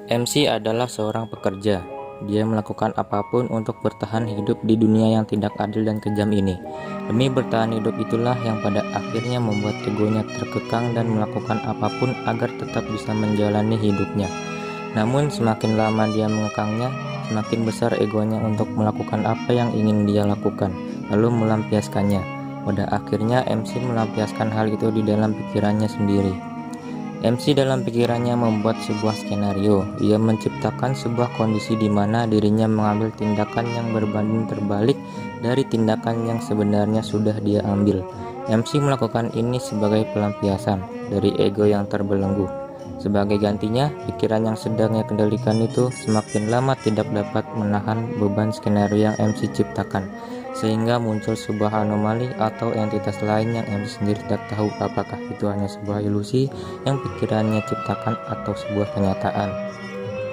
MC adalah seorang pekerja. Dia melakukan apapun untuk bertahan hidup di dunia yang tidak adil dan kejam ini. Demi bertahan hidup itulah yang pada akhirnya membuat egonya terkekang dan melakukan apapun agar tetap bisa menjalani hidupnya. Namun semakin lama dia mengekangnya, semakin besar egonya untuk melakukan apa yang ingin dia lakukan, lalu melampiaskannya. Pada akhirnya MC melampiaskan hal itu di dalam pikirannya sendiri. MC dalam pikirannya membuat sebuah skenario. Ia menciptakan sebuah kondisi di mana dirinya mengambil tindakan yang berbanding terbalik dari tindakan yang sebenarnya sudah dia ambil. MC melakukan ini sebagai pelampiasan dari ego yang terbelenggu. Sebagai gantinya, pikiran yang sedang ia kendalikan itu semakin lama tidak dapat menahan beban skenario yang MC ciptakan, sehingga muncul sebuah anomali atau entitas lain yang MC sendiri tidak tahu apakah itu hanya sebuah ilusi yang pikirannya ciptakan atau sebuah kenyataan.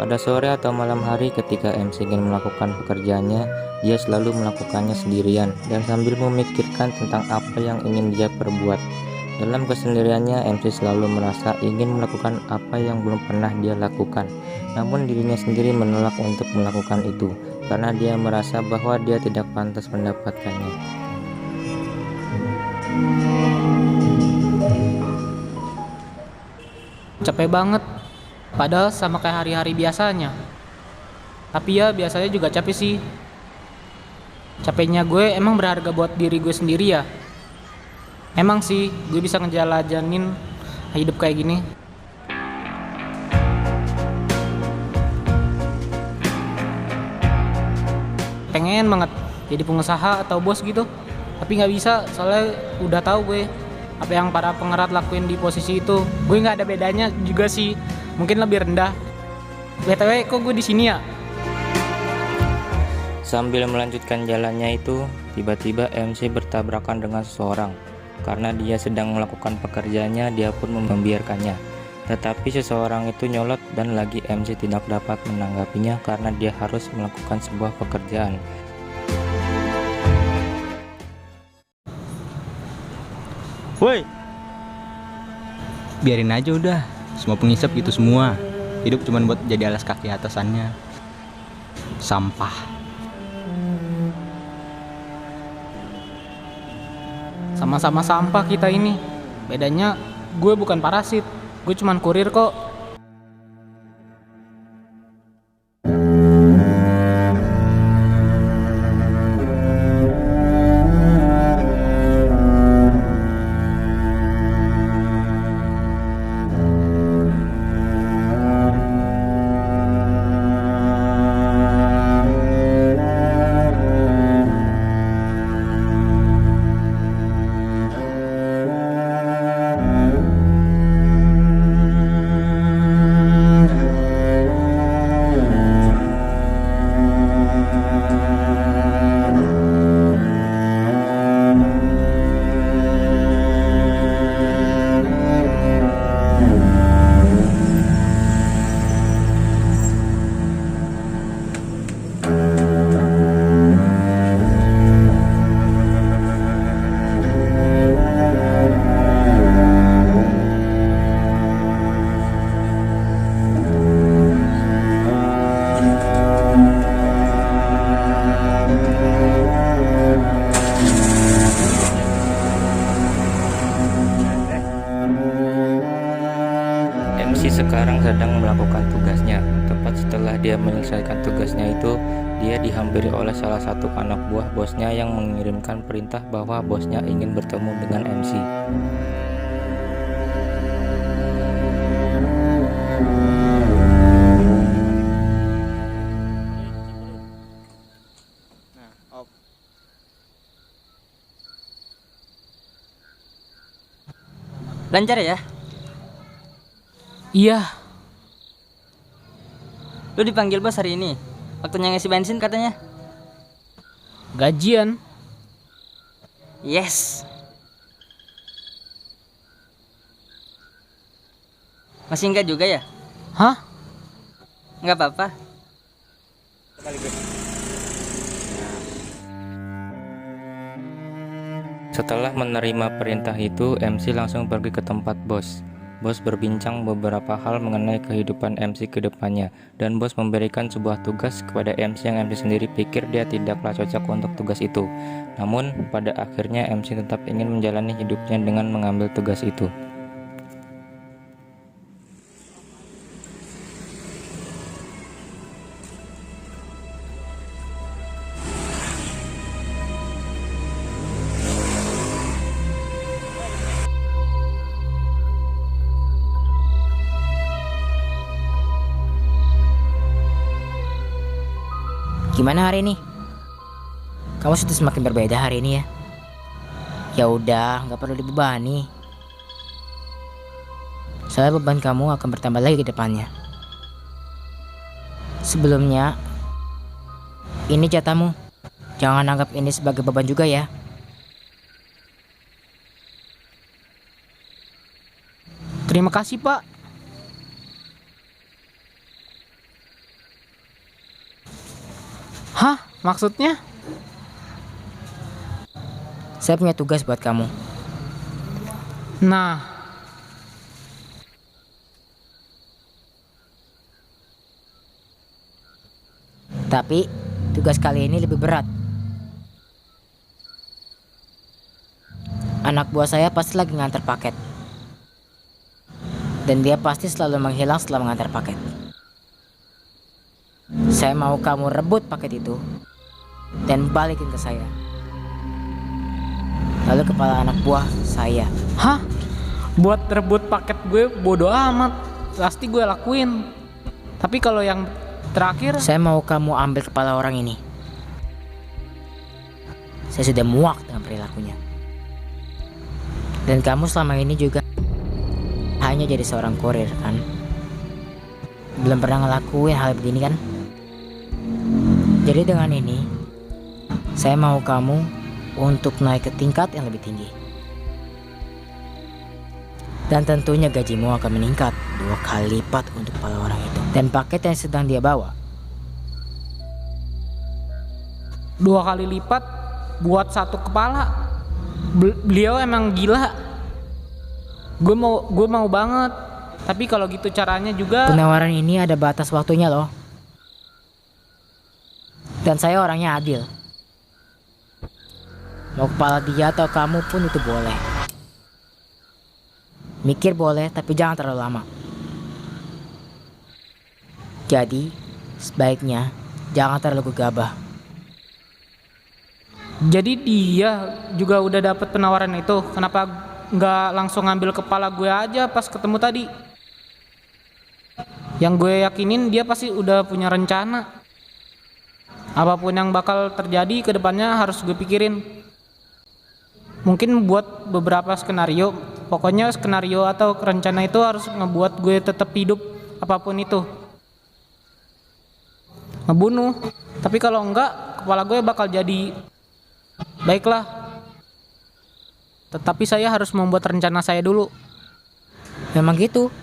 Pada sore atau malam hari ketika MC ingin melakukan pekerjaannya, dia selalu melakukannya sendirian dan sambil memikirkan tentang apa yang ingin dia perbuat. Dalam kesendiriannya, MC selalu merasa ingin melakukan apa yang belum pernah dia lakukan. Namun dirinya sendiri menolak untuk melakukan itu, karena dia merasa bahwa dia tidak pantas mendapatkannya. Capek banget, padahal sama kayak hari-hari biasanya. Tapi ya biasanya juga capek sih. Capeknya gue emang berharga buat diri gue sendiri ya. Emang sih gue bisa ngejalanin hidup kayak gini. Pengen banget jadi pengusaha atau bos gitu, tapi nggak bisa soalnya udah tahu gue apa yang para pengerat lakuin di posisi itu. Gue nggak ada bedanya juga sih, mungkin lebih rendah. BTW kok gue di sini ya? Sambil melanjutkan jalannya itu, tiba-tiba MC bertabrakan dengan seseorang. Karena dia sedang melakukan pekerjaannya, dia pun membiarkannya. Tetapi seseorang itu nyolot dan lagi MC tidak dapat menanggapinya karena dia harus melakukan sebuah pekerjaan. Woi, biarin aja udah. Semua pengisap gitu semua. Hidup cuma buat jadi alas kaki atasannya. Sampah. Sama-sama sampah kita ini. Bedanya gue bukan parasit, gue cuman kurir kok. MC sekarang sedang melakukan tugasnya. Tepat setelah dia menyelesaikan tugasnya itu, dia dihampiri oleh salah satu anak buah bosnya yang mengirimkan perintah bahwa bosnya ingin bertemu dengan MC. Lancar ya? Iya, Lu dipanggil bos hari ini. Waktunya ngisi bensin katanya. gajian. Yes. Masih enggak juga ya? Hah? Enggak apa-apa. Setelah menerima perintah itu, MC langsung pergi ke tempat bos. Bos berbincang beberapa hal mengenai kehidupan MC ke depannya, dan bos memberikan sebuah tugas kepada MC yang MC sendiri pikir dia tidaklah cocok untuk tugas itu. Namun, pada akhirnya MC tetap ingin menjalani hidupnya dengan mengambil tugas itu. Gimana hari ini? Kamu sudah semakin berbeda hari ini ya. Ya udah, nggak perlu dibebani. Soalnya beban kamu akan bertambah lagi ke depannya. Sebelumnya, ini jatahmu. Jangan anggap ini sebagai beban juga ya. Terima kasih, Pak. Hah? Maksudnya? Saya punya tugas buat kamu. Nah, Tapi tugas kali ini lebih berat. Anak buah saya pasti lagi ngantar paket. Dan dia pasti selalu menghilang setelah mengantar paket. Saya mau kamu rebut paket itu dan balikin ke saya. Lalu kepala anak buah saya. hah? Buat rebut paket gue bodo amat. Pasti gue lakuin. Tapi kalau yang terakhir, Saya mau kamu ambil kepala orang ini. Saya sudah muak dengan perilakunya. Dan kamu selama ini juga hanya jadi seorang kurir kan? Belum pernah ngelakuin hal begini kan? Jadi dengan ini, saya mau kamu untuk naik ke tingkat yang lebih tinggi. Dan tentunya gajimu akan meningkat 2 kali lipat untuk kepala orang itu. Dan paket yang sedang dia bawa 2 kali lipat buat 1 kepala. Beliau emang gila. Gue mau banget. Tapi kalau gitu caranya juga. Penawaran ini ada batas waktunya loh. Dan saya orangnya adil. Mau kepala dia atau kamu pun itu boleh. Mikir boleh, tapi jangan terlalu lama. Jadi, sebaiknya jangan terlalu gegabah. Jadi dia juga udah dapet penawaran itu. Kenapa nggak langsung ngambil kepala gue aja pas ketemu tadi? Yang gue yakinin dia pasti udah punya rencana. Apapun yang bakal terjadi ke depannya harus gue pikirin. Mungkin buat beberapa skenario. Pokoknya skenario atau rencana itu harus ngebuat gue tetap hidup apapun itu. Ngebunuh. Tapi kalau enggak, kepala gue bakal jadi. Baiklah. Tetapi saya harus membuat rencana saya dulu. Memang gitu.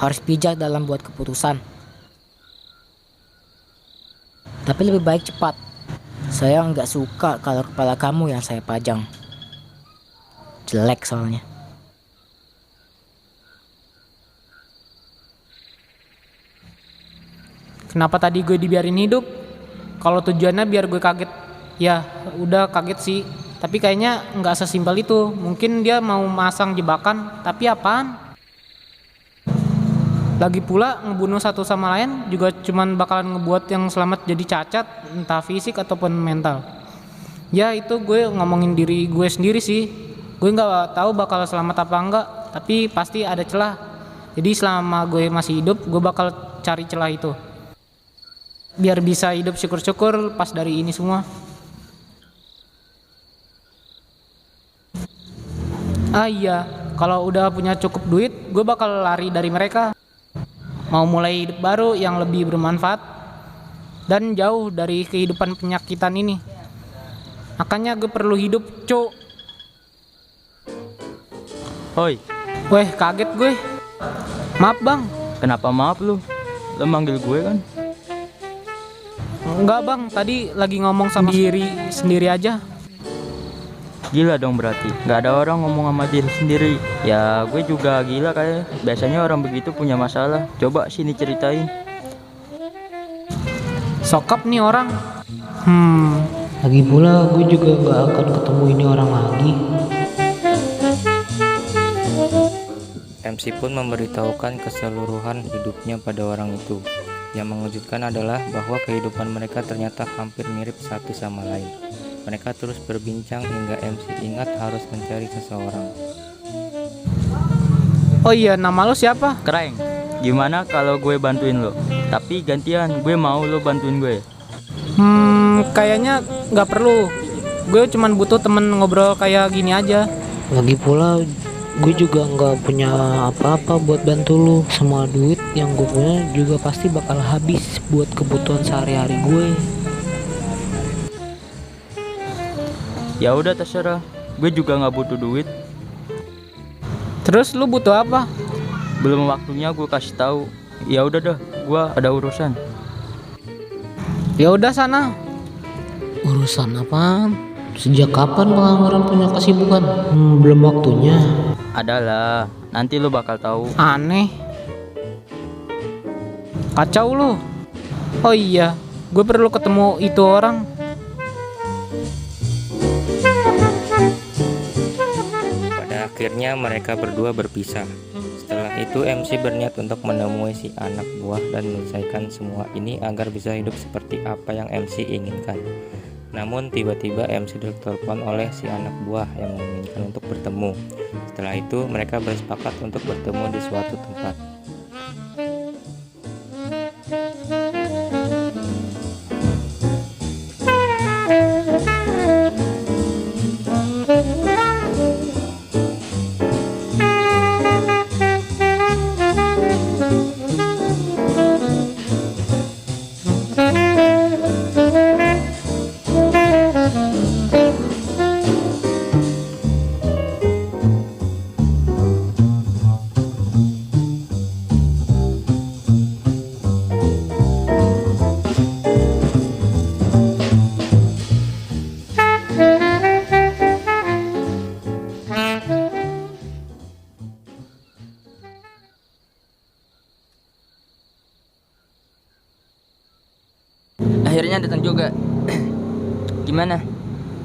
Harus bijak dalam buat keputusan. Tapi lebih baik cepat. Saya nggak suka kalau kepala kamu yang saya pajang. Jelek soalnya. Kenapa tadi gue dibiarin hidup? Kalau tujuannya biar gue kaget, ya udah kaget sih. Tapi kayaknya nggak sesimpel itu. Mungkin dia mau masang jebakan, tapi apaan? Lagi pula ngebunuh satu sama lain juga cuman bakalan ngebuat yang selamat jadi cacat, entah fisik ataupun mental. Ya itu gue ngomongin diri gue sendiri sih. Gue nggak tahu bakal selamat apa enggak, tapi pasti ada celah. Jadi selama gue masih hidup, gue bakal cari celah itu. Biar bisa hidup syukur-syukur pas dari ini semua. Ah iya, kalau udah punya cukup duit, gue bakal lari dari mereka. Mau mulai hidup baru yang lebih bermanfaat dan jauh dari kehidupan penyakitan ini. Makanya gue perlu hidup, cuk. Hoi, Weh, kaget gue. Maaf bang. kenapa maaf lu? Lu manggil gue kan? Enggak bang, tadi lagi ngomong sama diri sendiri aja. Gila dong berarti, nggak ada orang ngomong sama diri sendiri. Ya gue juga gila kayak. Biasanya orang begitu punya masalah. Coba sini ceritain. Sokap nih orang. Lagi pula gue juga gak akan ketemu ini orang lagi. MC pun memberitahukan keseluruhan hidupnya pada orang itu. Yang mengejutkan adalah bahwa kehidupan mereka ternyata hampir mirip satu sama lain. Mereka terus berbincang hingga MC ingat harus mencari seseorang. Oh iya, nama lo siapa? Kreng, gimana kalau gue bantuin lo? Tapi gantian, gue mau lo bantuin gue. Kayaknya nggak perlu. Gue cuman butuh temen ngobrol kayak gini aja. Lagi pula gue juga nggak punya apa-apa buat bantu lu. Semua duit yang gue punya juga pasti bakal habis buat kebutuhan sehari-hari gue. Ya udah terserah, gue juga nggak butuh duit. Terus lu butuh apa? Belum waktunya gue kasih tahu. Ya udah dah, gue ada urusan. Ya udah sana. Urusan apaan? Sejak kapan pengangguran punya kesibukan? Belum waktunya. Adalah, nanti lo bakal tahu. Aneh. Kacau lu. Oh iya, gue perlu ketemu itu orang. Pada akhirnya mereka berdua berpisah. Setelah itu MC berniat untuk menemui si anak buah dan menyelesaikan semua ini agar bisa hidup seperti apa yang MC inginkan. Namun tiba-tiba MC ditelepon oleh si anak buah yang menginginkan untuk bertemu. Setelah itu mereka bersepakat untuk bertemu di suatu tempat. Akhirnya datang juga. Gimana?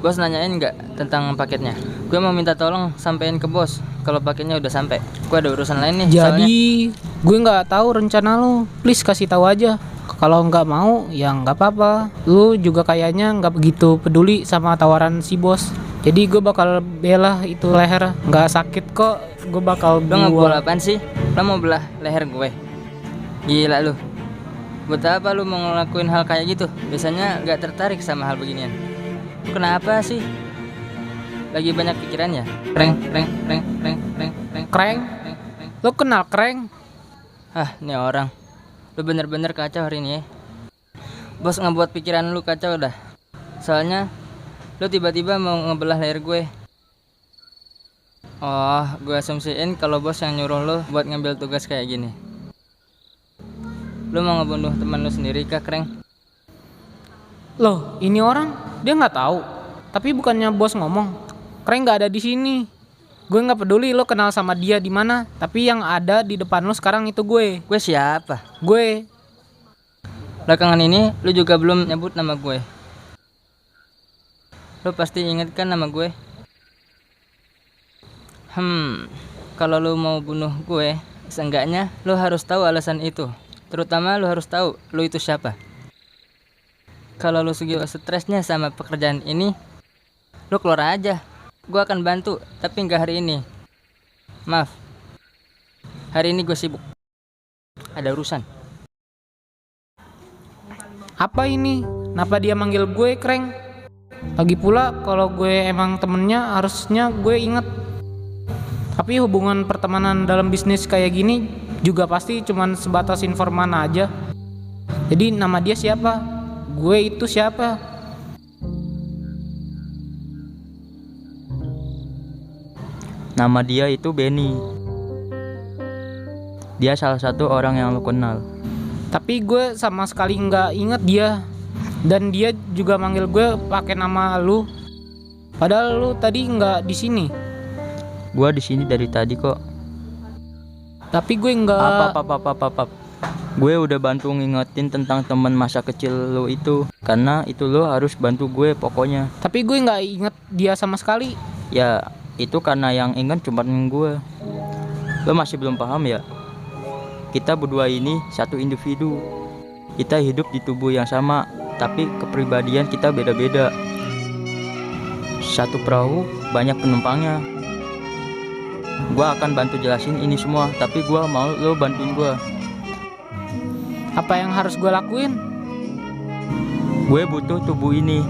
Bos nanyain nggak tentang paketnya? Gue mau minta tolong sampein ke bos kalau paketnya udah sampai. Gue ada urusan lain nih. Jadi gue nggak tahu rencana lu. Please kasih tahu aja. Kalau nggak mau ya nggak apa-apa. Lu juga kayaknya nggak begitu peduli sama tawaran si bos. Jadi gue bakal bela itu leher. Nggak sakit kok. Gue bakal Lo ngebol apaan sih? Lo mau belah leher gue? Gila lu. Buat apa lu mau ngelakuin hal kayak gitu? Biasanya gak tertarik sama hal beginian. Lu kenapa sih? Lagi banyak pikiran ya? Kreng. Kreng. Lu kenal Kreng? Nih orang. Lu bener-bener kacau hari ini ya. Bos ngebuat pikiran lu kacau dah. Soalnya lu tiba-tiba mau ngebelah leher gue. Oh, gue asumsiin kalau bos yang nyuruh lu buat ngambil tugas kayak gini. Lu mau ngebunuh teman lu sendiri kah, Kreng? Loh, ini orang dia nggak tahu. Tapi bukannya bos ngomong, Kreng nggak ada di sini. Gue nggak peduli lo kenal sama dia di mana. Tapi yang ada di depan lo sekarang itu gue. Gue siapa? Gue. Belakangan ini lu juga belum nyebut nama gue. Lu pasti inget kan nama gue? Kalau lu mau bunuh gue, seenggaknya lu harus tahu alasan itu. Terutama lu harus tahu lu itu siapa. Kalau lu segitu stresnya sama pekerjaan ini, lu keluar aja. Gua akan bantu, tapi nggak hari ini. Maaf. Hari ini gue sibuk. Ada urusan. Apa ini? Kenapa dia manggil gue Kreng? Lagi pula kalau gue emang temennya harusnya gue inget. Tapi hubungan pertemanan dalam bisnis kayak gini juga pasti cuman sebatas informan aja. Jadi nama dia siapa? Gue itu siapa? Nama dia itu Benny. Dia salah satu orang yang lo kenal. Tapi gue sama sekali nggak inget dia. Dan dia juga manggil gue pakai nama lu. Padahal lu tadi nggak di sini. Gua di sini dari tadi kok. Tapi gue nggak. Apa. Gue udah bantu ngingetin tentang teman masa kecil lo itu. Karena itu lo harus bantu gue pokoknya. Tapi gue nggak inget dia sama sekali. Ya, itu karena yang ingat cuma gue. Lo masih belum paham ya? Kita berdua ini satu individu. Kita hidup di tubuh yang sama, tapi kepribadian kita beda-beda. Satu perahu, banyak penumpangnya. Gua akan bantu jelasin ini semua, tapi gua mau lo bantuin gua. Apa yang harus gue lakuin? Gue butuh tubuh ini.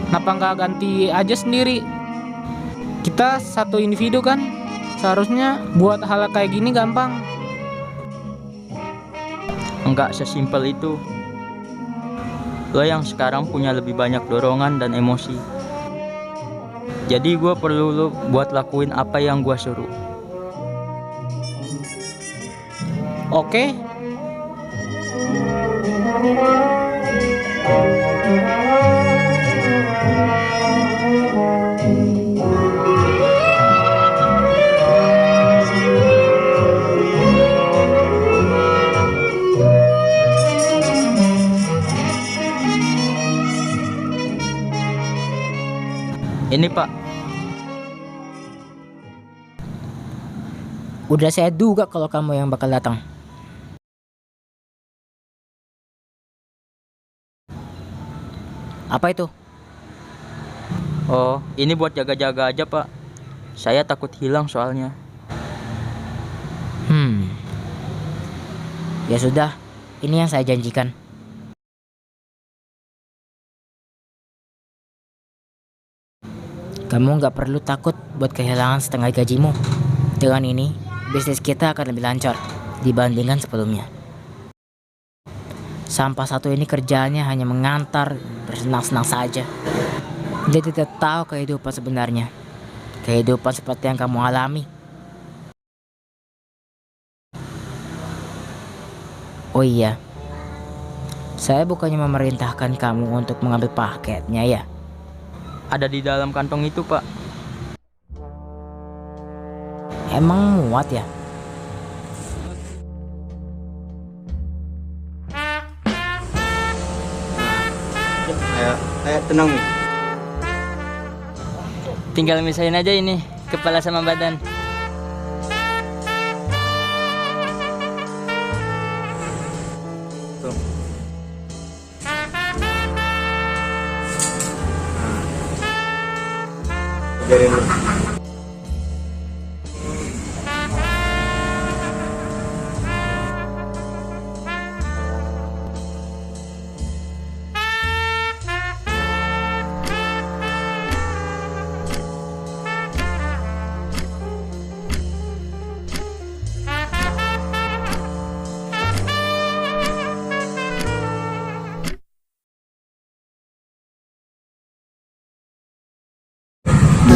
Kenapa nggak ganti aja sendiri? Kita satu individu kan? Seharusnya buat hal kayak gini gampang. Enggak sesimpel itu. Lo yang sekarang punya lebih banyak dorongan dan emosi. Jadi gue perlu lo buat lakuin apa yang gue suruh. Oke. Ini Pak. Udah saya duga kalau kamu yang bakal datang. Apa itu? Oh, ini buat jaga-jaga aja Pak. Saya takut hilang soalnya. Ya sudah, ini yang saya janjikan. Kamu nggak perlu takut buat kehilangan setengah gajimu. Dengan ini, bisnis kita akan lebih lancar dibandingkan sebelumnya. Sampah satu ini kerjaannya hanya mengantar, bersenang-senang saja. Dia tidak tahu kehidupan sebenarnya. Kehidupan seperti yang kamu alami. Oh iya, saya bukannya memerintahkan kamu untuk mengambil paketnya ya. Ada di dalam kantong itu Pak. Emang muat ya? Ayo tenang nih. Tinggal misahin aja ini kepala sama badan. Biarin lu.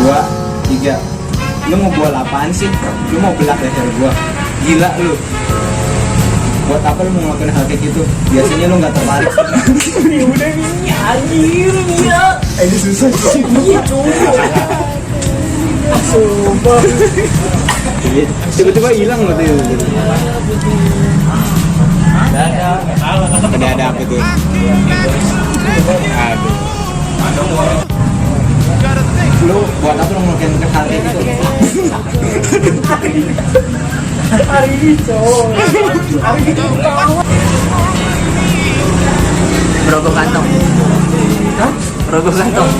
Dua, tiga. Lu mau buat apaan sih? Lu mau belak leher gua? Gila lu. Buat apa lu mau ngelakuin hal kayak gitu? Biasanya lu gak tertarik. Ya udah nih, anjir ya. Ini susah sih. Iya coba. Tiba-tiba hilang nggak tuh? Ada apa tuh? Aduh. Lu buat apa lu ngelakuin hal kayak gitu? Hari ini coy. Merogoh kantong. Hah? Merogoh kantong.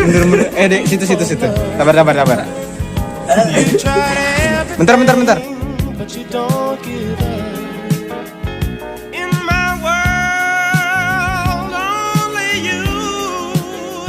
Bener-bener, dek, situ. Sabar. Bentar.